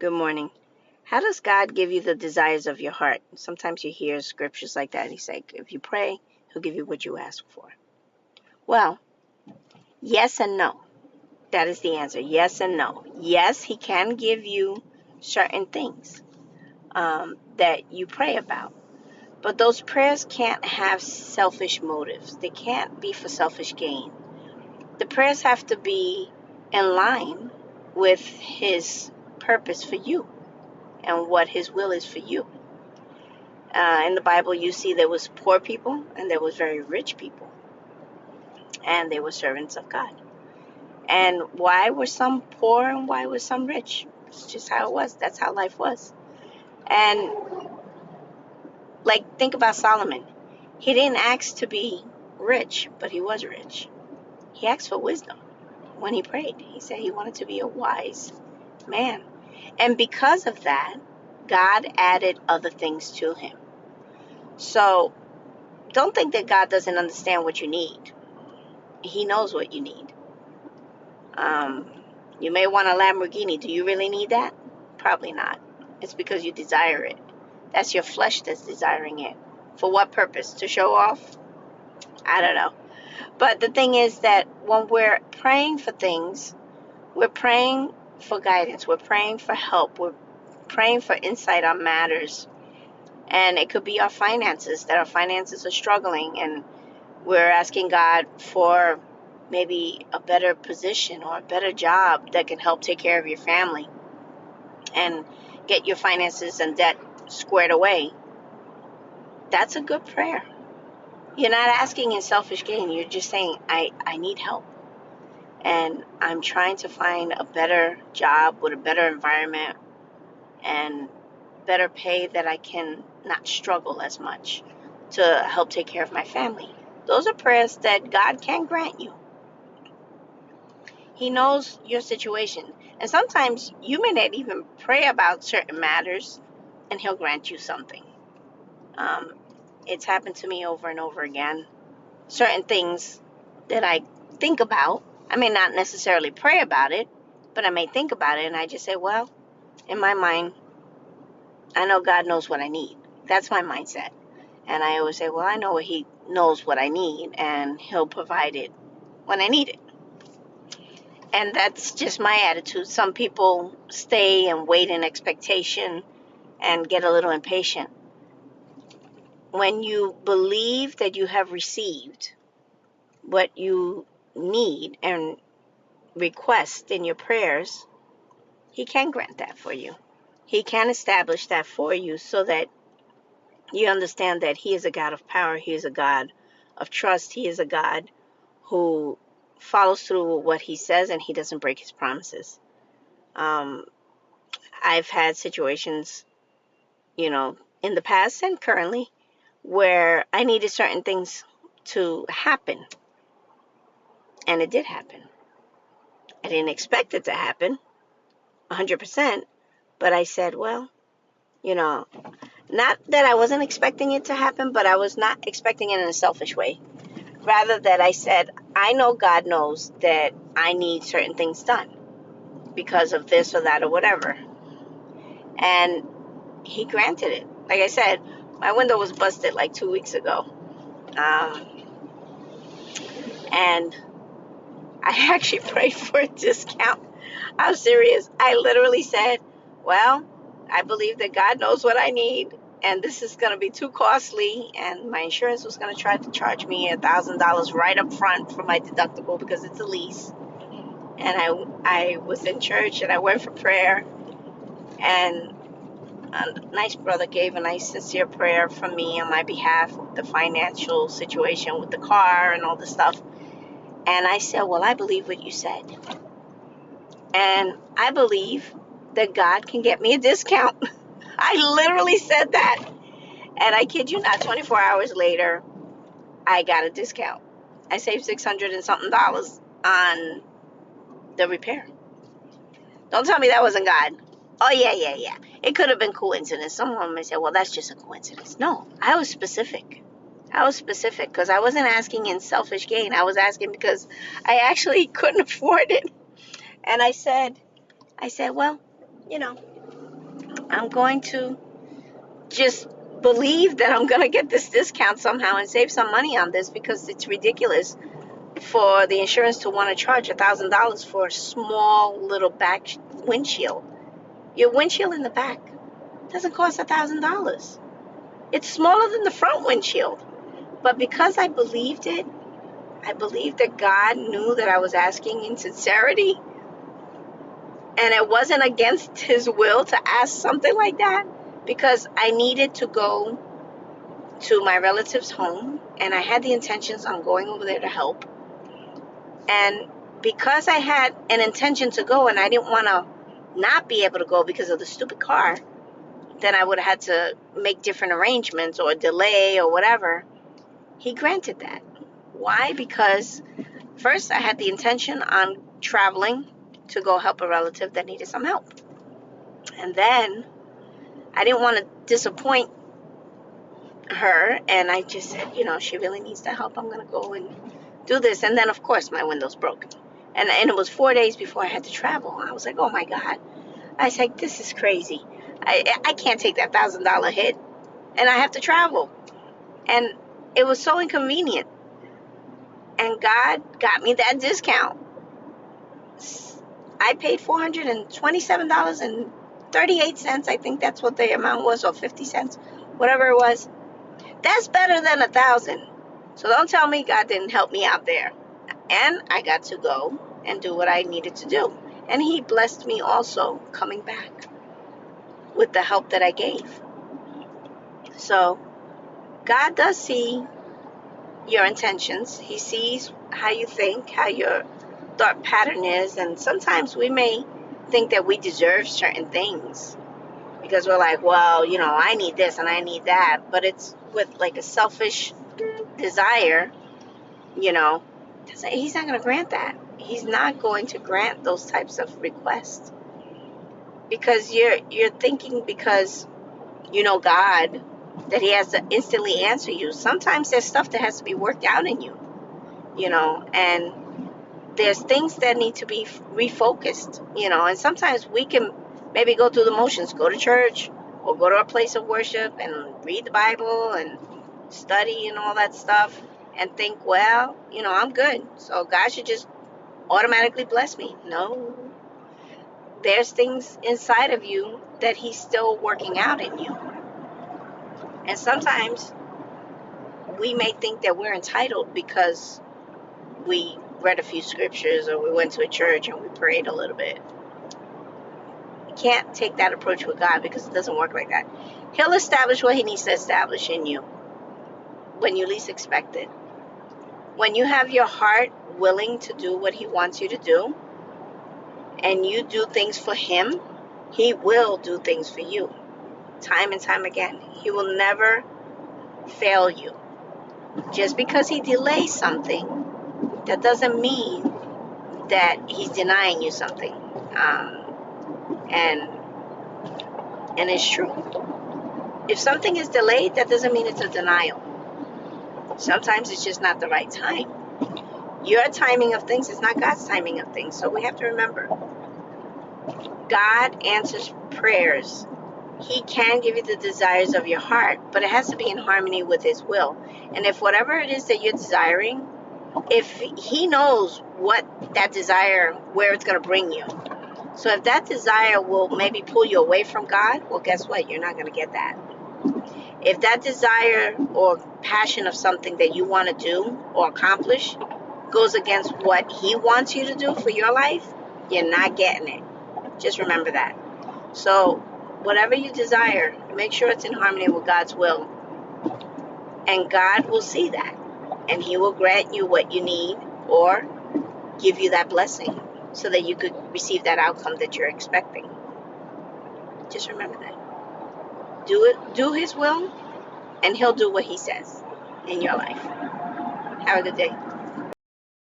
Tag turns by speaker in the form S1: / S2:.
S1: Good morning. How does God give you the desires of your heart? Sometimes you hear scriptures like that. He's like, if you pray, he'll give you what you ask for. Well, yes and no. That is the answer. Yes and no. Yes, he can give you certain things that you pray about. But those prayers can't have selfish motives. They can't be for selfish gain. The prayers have to be in line with his purpose for you and what his will is for you. In the Bible, you see there was poor people and there was very rich people, and they were servants of God. And why were some poor and why were some rich? It's just how it was. That's how life was. And like, think about Solomon. He didn't ask to be rich, but he was rich. He asked for wisdom when he prayed. He said he wanted to be a wise man. And because of that, God added other things to him. So don't think that God doesn't understand what you need. He knows what you need. You may want a Lamborghini. Do you really need that? Probably not. It's because you desire it. That's your flesh that's desiring it. For what purpose? To show off? I don't know. But the thing is that when we're praying for things, we're praying for guidance. We're praying for help. We're praying for insight on matters. And it could be our finances, that our finances are struggling, and we're asking God for maybe a better position or a better job that can help take care of your family and get your finances and debt squared away. That's a good prayer. You're not asking in selfish gain. You're just saying, I need help. And I'm trying to find a better job with a better environment and better pay that I can not struggle as much to help take care of my family. Those are prayers that God can grant you. He knows your situation. And sometimes you may not even pray about certain matters, and he'll grant you something. It's happened to me over and over again. Certain things that I think about, I may not necessarily pray about it, but I may think about it, and I just say, well, in my mind, I know God knows what I need. That's my mindset. And I always say, well, I know he knows what I need, and he'll provide it when I need it. And that's just my attitude. Some people stay and wait in expectation and get a little impatient. When you believe that you have received what you need and request in your prayers, he can grant that for you. He can establish that for you so that you understand that he is a God of power. He is a God of trust. He is a God who follows through with what he says, and he doesn't break his promises. I've had situations, in the past and currently, where I needed certain things to happen, and it did happen. I didn't expect it to happen 100%, but I said, well, not that I wasn't expecting it to happen, but I was not expecting it in a selfish way. Rather that I said, I know God knows that I need certain things done because of this or that or whatever. And he granted it. Like I said, my window was busted like 2 weeks ago. And I actually prayed for a discount. I'm serious. I literally said, well, I believe that God knows what I need, and this is going to be too costly, and my insurance was going to try to charge me $1,000 right up front for my deductible because it's a lease. And I was in church, and I went for prayer, and a nice brother gave a nice sincere prayer for me on my behalf with the financial situation with the car and all the stuff. And I said, well, I believe what you said. And I believe that God can get me a discount. I literally said that. And I kid you not, 24 hours later, I got a discount. I saved $600 and something on the repair. Don't tell me that wasn't God. Oh, yeah. It could have been coincidence. Someone may say, well, that's just a coincidence. No, I was specific. Because I wasn't asking in selfish gain. I was asking because I actually couldn't afford it. And I said, well, I'm going to just believe that I'm going to get this discount somehow and save some money on this, because it's ridiculous for the insurance to want to charge $1,000 for a small little back windshield. Your windshield in the back doesn't cost $1,000. It's smaller than the front windshield. But because I believed it, I believed that God knew that I was asking in sincerity, and it wasn't against his will to ask something like that, because I needed to go to my relative's home, and I had the intentions on going over there to help. And because I had an intention to go and I didn't want to not be able to go because of the stupid car, then I would have had to make different arrangements or delay or whatever. He granted that. Why? Because first I had the intention on traveling to go help a relative that needed some help. And then I didn't want to disappoint her, and I just said, she really needs the help. I'm going to go and do this. And then, of course, my window's broken. And it was 4 days before I had to travel. I was like, oh, my God. I was like, this is crazy. I can't take that $1,000 hit, and I have to travel. And it was so inconvenient. And God got me that discount. I paid $427.38. I think that's what the amount was, or 50 cents, whatever it was. That's better than $1,000. So don't tell me God didn't help me out there. And I got to go and do what I needed to do. And he blessed me also coming back with the help that I gave. So God does see your intentions. He sees how you think, how your thought pattern is. And sometimes we may think that we deserve certain things because we're like, well, I need this and I need that. But it's with like a selfish desire, he's not going to grant that. He's not going to grant those types of requests, because you're thinking, because God, that he has to instantly answer you. Sometimes there's stuff that has to be worked out in you, and there's things that need to be refocused, and sometimes we can maybe go through the motions, go to church or go to a place of worship and read the Bible and study and all that stuff, and think, well, I'm good, so God should just automatically bless me. No, there's things inside of you that he's still working out in you. And sometimes we may think that we're entitled because we read a few scriptures or we went to a church and we prayed a little bit. You can't take that approach with God, because it doesn't work like that. He'll establish what he needs to establish in you when you least expect it. When you have your heart willing to do what he wants you to do, and you do things for him, he will do things for you. Time and time again. He will never fail you. Just because he delays something, that doesn't mean that he's denying you something. And it's true. If something is delayed, that doesn't mean it's a denial. Sometimes it's just not the right time. Your timing of things is not God's timing of things. So we have to remember, God answers prayers. He can give you the desires of your heart, but it has to be in harmony with his will. And if whatever it is that you're desiring, if he knows what that desire, where it's going to bring you. So if that desire will maybe pull you away from God, well, guess what? You're not going to get that. If that desire or passion of something that you want to do or accomplish goes against what he wants you to do for your life, you're not getting it. Just remember that. So whatever you desire, make sure it's in harmony with God's will. And God will see that. And he will grant you what you need, or give you that blessing so that you could receive that outcome that you're expecting. Just remember that. Do his will, and he'll do what he says in your life. Have a good day.